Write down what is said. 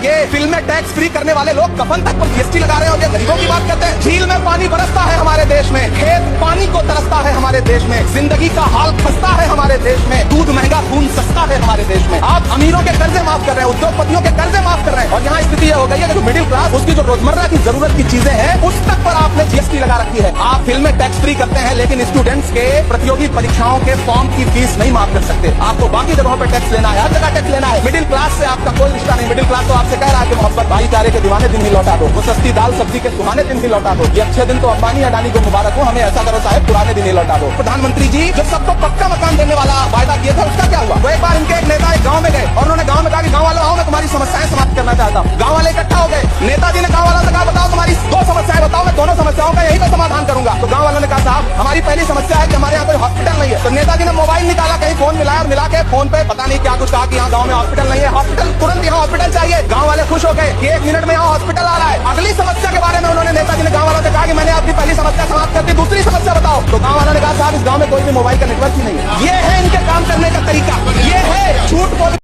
ये फिल्में tax free करने वाले लोग कफन तक पर जीएसटी लगा रहे हो, ये गरीबों की बात करते हैं। झील में पानी बरसता है हमारे देश में, खेत पानी को तरसता है हमारे देश में, जिंदगी का हाल खस्ता है हमारे देश में, दूध महंगा खून सस्ता है हमारे देश में। आप अमीरों के कर्जे माफ कर रहे हैं, उद्योगपतियों के कर्जे माफ कर रहे हैं, और यहाँ स्थिति यह हो गई है कि जो मिडिल क्लास, उसकी जो रोजमर्रा की जरूरत की चीजें हैं, उस तक पर आपने जीएसटी लगा रखी है। आप फिल्में टैक्स फ्री करते हैं, लेकिन स्टूडेंट्स के प्रतियोगी परीक्षाओं के फॉर्म की फीस नहीं माफ कर सकते। आपको बाकी जगहों पर टैक्स लेना है, हर जगह टैक्स लेना है। मिडिल क्लास से आपका कोई रिश्ता नहीं। मिडिल क्लास तो आपसे कह रहा है कि मोहब्बत भाईचारे के दीवाने दिन ही लौटा दो, वो सस्ती दाल सब्जी के सुहाने दिन ही लौटा दो। ये अच्छे दिन तो अंबानी अडानी को मुबारक हो, हमें ऐसा करो साहब पुराने दिन ही लौटा दो। प्रधानमंत्री जी जो सबको पक्का मकान देने वाला वायदा किए थे, उसका क्या हुआ? वो एक बार इनके एक नेता एक गांव में गए और उन्होंने गांव में कहा कि गांव वालों आओ, मैं तुम्हारी समस्याएं समाप्त करना चाहता हूँ। गांव वाले इकट्ठा हो गए, नेताजी ने गांव वालों से कहा बताओ तुम्हारी दो समस्याएं बताओ, मैं दोनों समस्याओं का यही पे समाधान करूंगा। तो गांव वालों ने कहा साहब हमारी पहली समस्या है कि हमारे यहाँ कोई हॉस्पिटल नहीं है। तो नेताजी ने मोबाइल निकाला, कहीं फोन मिलाया और मिला के फोन पे पता नहीं क्या कुछ कहा कि यहाँ गाँव में हॉस्पिटल नहीं है, हॉस्पिटल तुरंत यहाँ हॉस्पिटल चाहिए। गांव वाले खुश हो गए कि 1 मिनट में यहाँ हॉस्पिटल आ रहा है। अगली समस्या के बारे में उन्होंने नेताजी ने गांव वालों से कहा कि मैंने आपकी पहली समस्या समाप्त कर दी, दूसरी समस्या बताओ। तो गांव वालों ने कहा साहब इस गांव में कोई भी मोबाइल का नेटवर्क ही नहीं है। ये है इनके काम करने का तरीका, ये है झूठ बोल